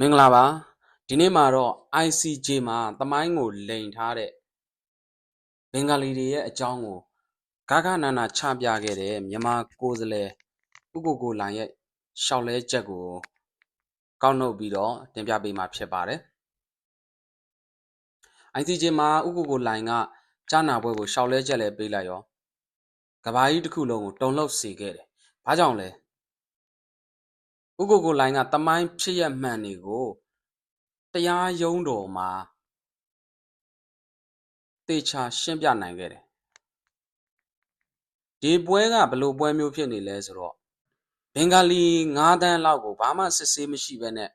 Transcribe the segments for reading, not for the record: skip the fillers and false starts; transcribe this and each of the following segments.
မင်္ဂလာပါဒီနေ့မှာတော့ ICJ မှာသမိုင်းကိုလိန်ထားတဲ့ဘင်္ဂါလီတွေရဲ့အကြောင်းကိုဂဂနနာချပြခဲ့တဲ့မြန်မာကိုယ်စားလှယ်ဦးကိုကိုလိုင်ရဲ့ရှောက်လဲချက်ကိုကောက်နှုတ်ပြီးတော့တင်ပြပေးမှာဖြစ်ပါတယ် ICJ မှာဦးကိုကိုလိုင်ကကြားနာပွဲကိုရှောက်လဲချက်လဲပေးလိုက်ရောကဘာကြီးတစ်ခုလုံးကိုတုံ့လှုပ်စေခဲ့တယ်ဘာကြောင့်လဲဦးကိုကိုလိုင်ကသမိုင်းဖြစ်ရမှန်တွေကိုတရားရုံးတော်မှာတေချာရှင်းပြနိုင်ခဲ့တယ်ဒီပွဲကဘလို့ပွဲမျိုးဖြစ်နေလဲဆိုတော့ဘင်္ဂါလီ9 တန်းလောက်ကိုဘာမှစစ်ဆေးမရှိဘဲနဲ့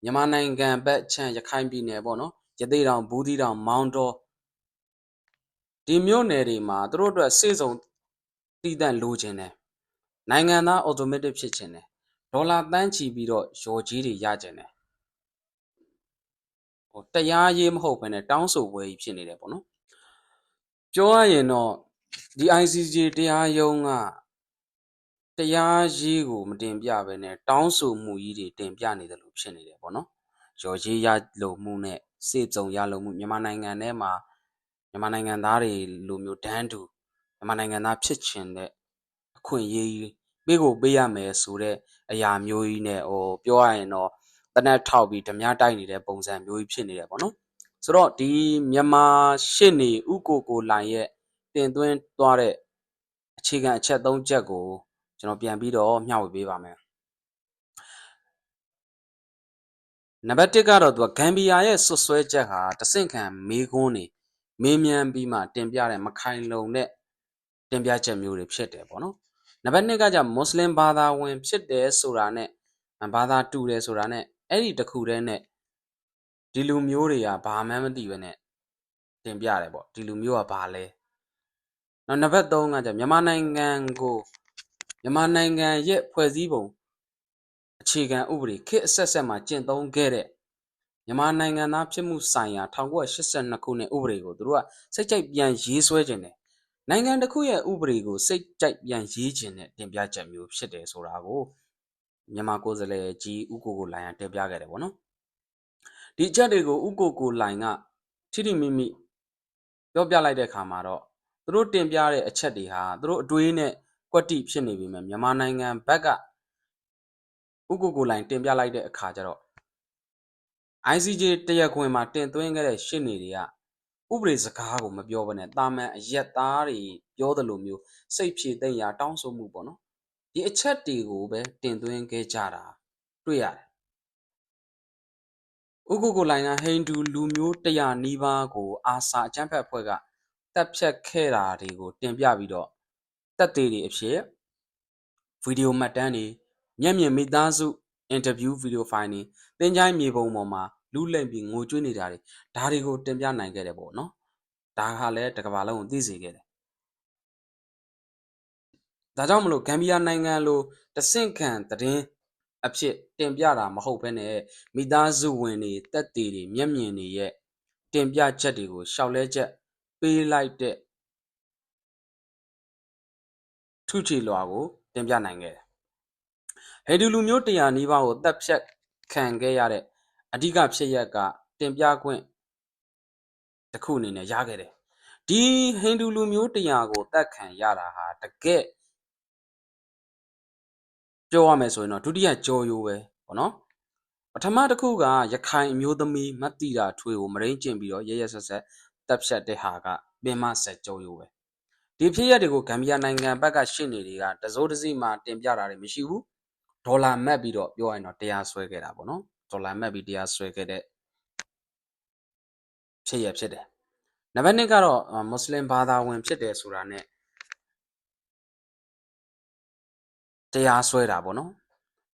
မြန်မာနိုင်ငံဘက်ခြမ်းရခိုင်ပြည်နယ်ပေါ့နော်ရသေ့တောင်ဘူးသီးတောင်မောင်းတောဒီမြို့နယ်တွေမှာသူတို့အတွက်စေစုံတည်တံ့လိုချင်တယ်နိုင်ငံသား automatic ဖြစ်ချင်တယ်ဒေါ်လာတန်းချီပြီးတော့ရော်ကြီးတွေရချင်တယ်တရားရေးမဟုတ်ဘဲနဲ့တောင်းဆိုပွဲကြီးဖြစ်နေတယ်ပေါ့နော်ပြောရရင်တော့ဒီ ICJ တရားရုံးကတရားရေးကိုမတင်ပြဘဲနဲ့တောင်းဆိုမှုကြီးတွေတင်ပြနေတယ်လို့ဖြစ်နေတယ်ပေါ့နော်ရော်ကြီးရလုံမှုနဲ့စေစုံရလုံမှုမြန်မာနိုင်ငံထဲမှာမြန်မာနိုင်ငံသားတွေလိုမျိုးဒန်းတူမြန်မာနိုင်ငံသားဖြစ်ချင်တဲ့အခွင့်အရေးပေးကိုပေးရမယ်ဆိုတဲ့အရာမျိုးကြီးနဲ့ပြောရရင်တော့တနက်ထောက်ပြီးဓမြတိုက်နေတဲ့ပုံစံမျိုးကြီးဖြစ်နေတယ်ပေါ့နော်ဆိုတော့ဒီမြန်မာရှစ်နေဥကိုလိုင်ရဲ့တင်သွင်းသွားတဲ့အခြေခံအချက်၃ချက်ကိုကျွန်တော်ပြန်ပြီးတော့မျှဝေပေးပါမယ်နံပါတ်1ကတော့သူကဂမ်ဘီယာရဲ့ဆွဆွဲချက်ဟာတဆင့်ခံမေးခွန်းနေမေးမြန်းပြီးမှတင်ပြတဲ့မခိုင်လုံတဲ့တင်ပြချက်မျိုးတွေဖြစ်တယ်ပေါ့နော်နံပါတ်2ကကြမွတ်စလင်ဘာသာဝင်ဖြစ်တယ်ဆိုတာနဲ့ဘာသာတူတယ်ဆိုတာနဲ့အဲ့ဒီတခုတည်းနဲ့ဒီလူမျိုးတွေကဘာမှမသိဘဲနဲ့တင်ပြတယ်ပေါ့ဒီလူမျိုးကဘာလဲနောက်နံပါတ်3ကကြမြန်မာနိုင်ငံရဲ့ဖွဲ့စည်းပုံအခြေခံဥပဒေခေတ်အဆက်ဆက်မှာကျင့်သုံးခဲ့တဲ့မြန်မာနိုင်ငံသားဖြစ်မှုဆိုင်ရာ1982ခုနှစ်ဥပဒေကိုသူတို့ကစိတ်ကြိုက်ပြန်ရေးဆွဲခြင်းတယ်နိုင်ငံတစ်ခုရဲ့ဥပဒေကိုစိတ်ကြိုက်ပြန်ရေးခြင်းတဲ့တင်ပြချက်မျိုးဖြစ်တယ်ဆိုတာကိုမြန်မာကိုယ်စားလှယ်ကြီးဦးကိုကိုလိုင်ကတင်ပြခဲ့တယ်ပေါ့နော်ဒီအချက်တွေကိုဦးကိုကိုလိုင်ကထိထိမိမိပြောပြလိုက်တဲ့အခါမှာတော့သူတို့တင်ပြတဲ့အချက်တွေဟာသူတို့အတွေးနဲ့ကွက်တိဖြစ်နေပြီမြန်မာနိုင်ငံဘက်ကဦးကိုကိုလိုင်တင်ပြလိုက်တဲ့အခါကျတော့ ICJ တရားခွင်မှာတင်သွင်းခဲ့တဲ့ရှင်းနေတွေကဥပဒေစကားကိုမပြောဘဲနဲ့တာမန်အရက်သားတွေပြောသလိုမျိုးစိတ်ဖြည့်သိမ့်ရာတောင်းဆိုမှုပေါ့နော်ဒီအချက်တွေကိုပဲတင်သွင်းခဲ့ကြတာတွေ့ရတယ်ဥက္ကုကိုလိုင်ကဟိန္ဒူလူမျိုး100နီးပါးကိုအာဆာအကြမ်းဖက်အဖွဲ့ကတပ်ဖြတ်ခဲ့တာတွေကိုတင်ပြပြီးတော့တပ်သေးတွေအဖြစ်ဗီဒီယိုမှတ်တမ်းတွေမျက်မြင်မိသားစုအင်တာဗျူးဗီဒီယိုဖိုင်တွေသင်ချိုင်းမြေပုံပေါ်မှာလူလိမ့်ပြီးငိုကြွေးနေတာတွေဒါတွေကိုတင်ပြနိုင်ခဲ့တယ်ပေါ့နော်ဒါဟာလည်းတစ်ကမ္ဘာလုံးကိုသိစေခဲ့တယ်ဒါကြောင့်မလို့ဂမ်ဘီယာနိုင်ငံလိုတဆင့်ခံသတင်းအဖြစ်တင်ပြတာမဟုတ်ဘဲနဲ့မိသားစုဝင်တွေတက်တည်တွေမျက်မြင်တွေရဲ့တင်ပြချက်တွေကိုရှောက်လဲချက်ပေးလိုက်တဲ့ထုချီလွာကိုတင်ပြနိုင်ခဲ့တယ်ဟေဒီလူမျိုး100နီးပါးကိုတပ်ဖြတ်ခံခဲ့ရတဲ့အဓိကဖြစ်ရက်ကတင်ပြခွင့်တစ်ခုအနေနဲ့ရခဲ့တယ်ဒီဟိန္ဒူလူမျိုး100ကိုတပ်ခံရတာဟာတကယ်ပြောရမယ်ဆိုရင်တော့ဒုတိယကြောရိုးပဲပေါ့နော်ပထမတစ်ခုကရခိုင်အမျိုးသမီးမတ်တီတာထွေကိုမရင်းကျင်ပြီးတော့ရရဆက်ဆက်တပ်ဖြတ်တဲ့ဟာကပင်မဆက်ကြောရိုးပဲဒီဖြစ်ရပ်တွေကိုဂမ်ဘီယာနိုင်ငံဘက်ကရှင်းနေတွေကတစိုးတစည်းမှတင်ပြတာတွေမရှိဘူးဒေါ်လာမက်ပြီးတော့ပြောရင်တော့တရားစွဲခဲ့တာပေါ့နော်ဒေါ်လာမက်ပြီးတရားစွဲခဲ့တဲ့ဖြစ်ရဖြစ်တယ်နံပါတ်2ကတော့မွတ်စလင်ဘာသာဝင်ဖြစ်တယ်ဆိုတာနဲ့တရားစွဲတာပေါ့နော်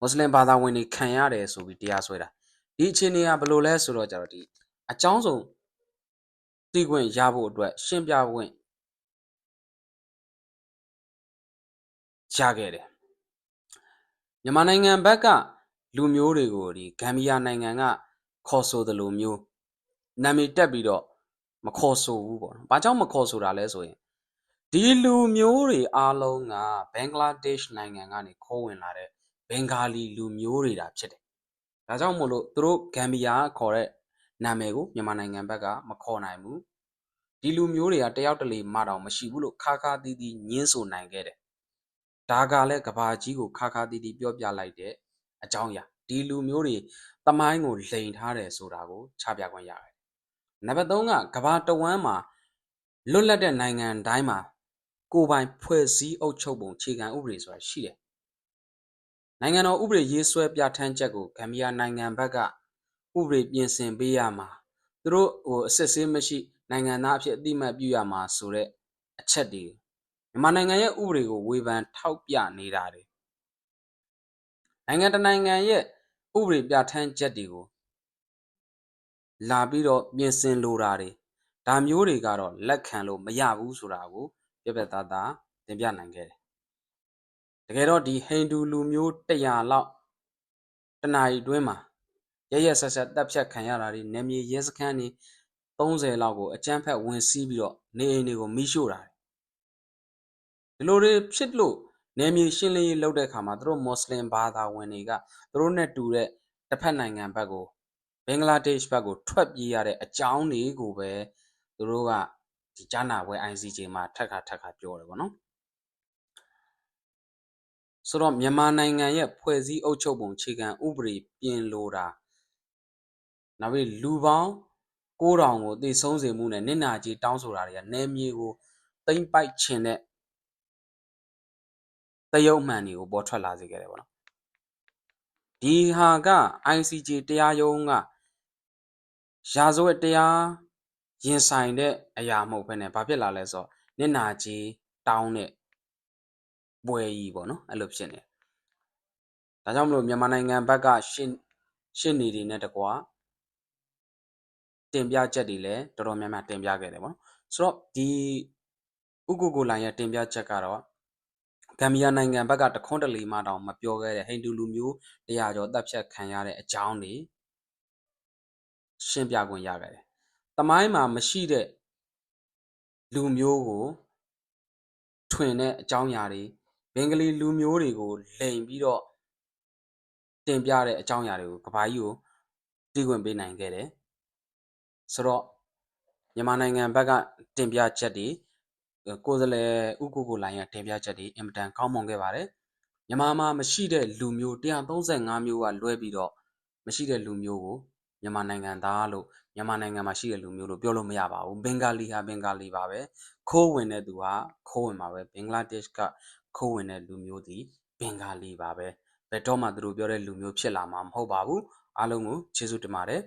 မွတ်စလင်ဘာသာဝင်တွေခံရတယ်ဆိုပြီးတရားစွဲတာဒီအခြေအနေကဘယ်လိုလဲဆိုတော့ကြတော့ဒီအကြောင်းဆုံးသိခွင့်ရဖို့အတွက်ရှင်းပြခွင့်ရခဲ့တယ်မြန်မာနိုင်ငံဘက်ကလူမျိုးတွေကိုဒီဂမ်ဘီယာနိုင်ငံကခေါ်ဆိုသလိုမျိုးနာမည်တက်ပြီးတော့မခေါ်ဆိုဘူးပေါ့နော်။ဘာကြောင့်မခေါ်ဆိုတာလဲဆိုရင်ဒီလူမျိုးတွေအားလုံးကဘင်္ဂလားဒေ့ရှ်နိုင်ငံကနေခိုးဝင်လာတဲ့ဘင်္ဂါလီလူမျိုးတွေတာဖြစ်တယ် ဒါကြောင့်မို့လို့သူတို့ဂမ်ဘီယာခေါ်တဲ့နာမည်ကိုမြန်မာနိုင်ငံဘက်ကမခေါ်နိုင်ဘူးဒီလူမျိုးတွေကတယောက်တလေမှတော့မရှိဘူးလို့ခါခါတီးတီးညင်းဆိုနိုင်ခဲ့တယ်ဒါကလည်းကဘာကြီးကိုခါခါတီးတီးပြောပြလိုက်တဲ့အကြောင်းအရာဒီလူမျိုးတွေတမိုင်းကိုလိန်ထားတယ်ဆိုတာကိုချပြခွင့်ရတယ်နံပါတ်3ကကဘာတဝမ်းမှာလွတ်လပ်တဲ့နိုင်ငံတိုင်းမှာကိုပိုင်ဖွဲ့စည်းအုပ်ချုပ်ပုံခြေခံဥပဒေဆိုတာရှိတယ်နိုင်ငံတော်ဥပဒေရေးဆွဲပြဋ္ဌာန်းချက်ကိုဂမ်ဘီယာနိုင်ငံဘက်ကဥပဒေပြင်ဆင်ပေးရမှာသူတို့အစစ်ဆေးမရှိနိုင်ငံသားအဖြစ်အတိအမှတ်ပြုရမှာဆိုတဲ့အချက်တွေမြန်မာနိုင်ငံရဲ့ဥပဒေကိုဝေဖန်ထောက်ပြနေတာတွေနိုင်ငံတနိုင်ငံရဲ့ဥပဒေပြဋ္ဌာန်းချက်တွေကိုလာပြီးတော့ပြင်ဆင်လိုတာတွေဒါမျိုးတွေကတော့လက်ခံလို့မရဘူးဆိုတာကိုပြပြသားသားတင်ပြနိုင်ခဲ့တယ်တကယ်တော့ဒီဟိန္ဒူလူမျိုး100လောက်တနာရီတွင်းမှာရဆက်ဆက်တပ်ဖြတ်ခံရတာတွေနေမြေရဲစခန်းတွေ30လောက်ကိုအကြမ်းဖက်ဝင်စီးပြီးတော့နေအိမ်တွေကိုမိရှို့တာဒီလိုတွေဖြစ်လို့နေမြေရှင်းလင်းရေးလုပ်တဲ့အခါမှာသူတို့မွတ်စလင်ဘာသာဝင်တွေကသူတို့နဲ့တူတဲ့တစ်ဖက်နိုင်ငံဘက်ကိုဘင်္ဂလားဒေ့ရှ်ဘက်ကိုထွက်ပြေးရတဲ့အကြောင်းတွေကိုပဲသူတို့ကဒီကြားနာပွဲ ICJ မှာထပ်ခါပြောတယ်ပေါ့နော်ဆိုတော့မြန်မာနိုင်ငံရဲ့ဖွဲ့စည်းအုပ်ချုပ်ပုံခြေခံဥပဒေပြင်လိုတာနောက်ပြီးလူပေါင်း9000ကိုသိဆုံးစေမှုနဲ့နစ်နာကြေးတောင်းဆိုတာတွေကနယ်မြေကိုသိမ်းပိုက်ခြင်းတဲ့တရုတ်မှန်တွေကိုပေါ်ထွက်လာစေခဲ့တယ်ပေါ့နော်ဒီဟာက ICJ တရားရုံးကရာဇဝတ်တရားရင်ဆိုင်တဲ့အရာမဟုတ်ဘဲနဲ့ဘာဖြစ်လာလဲဆိုတော့နစ်နာကြေးတောင်းတဲ့ပွဲကြီးပေါ့နော်အဲ့လိုဖြစ်နေဒါကြောင့်မလို့မြန်မာနိုင်ငံဘက်ကရှင်းနေတွေနဲ့တကွာတင်ပြချက်တွေလည်းတော်တော်များများတင်ပြခဲ့တယ်ပေါ့နော်ဆိုတော့ဒီဥက္ကိုလိုင်ရဲ့တင်ပြချက်ကတော့ဂမ်ဘီယာနိုင်ငံဘက်ကတခွန်းတလေမှတောင်မပြောခဲ့တဲ့ဟိန္ဒူလူမျိုး100ကျော်တပ်ဖြတ်ခံရတဲ့အကြောင်းတွေရှင်းပြခွင့်ရခဲ့တယ်။တမိုင်းမှာမရှိတဲ့လူမျိုးကိုထွင်တဲ့အကြောင်းအရာတွေဘင်္ဂလီလူမျိုးတွေကိုလိန်ပြီးတော့တင်ပြတဲ့အကြောင်းအရာတွေကိုကဘာကြီးကိုသိခွင့်ပေးနိုင်ခဲ့တယ်။ဆိုတော့မြန်မာနိုင်ငံဘက်ကတင်ပြချက်တွေကိုယ်စားလှယ်ဥက္ကိုလိုင်ရဲ့တင်ပြချက်တွေအင်မတန်ကောင်းမွန်ခဲ့ပါတယ်။မြန်မာမှာမရှိတဲ့လူမျိုး135မျိုးကလွဲပြီးတော့မရှိတဲ့လူမျိုးကိုမြန်မာနိုင်ငံသားလို့မြန်မာနိုင်ငံမှာရှိတဲ့လူမျိုးလို့ပြောလို့မရပါဘူးဘင်္ဂါလီဟာဘင်္ဂါလီပါပဲခိုးဝင်တဲ့သူဟာခိုးဝင်ပါပဲဘင်္ဂလားဒေ့ရှ်ကခိုးဝင်တဲ့လူမျိုးဒီဘင်္ဂါလီပါပဲဘယ်တော့မှသူတို့ပြောတဲ့လူမျိုးဖြစ်လာမှာမဟုတ်ပါဘူးအားလုံးကိုကျေးဇူးတင်ပါတယ်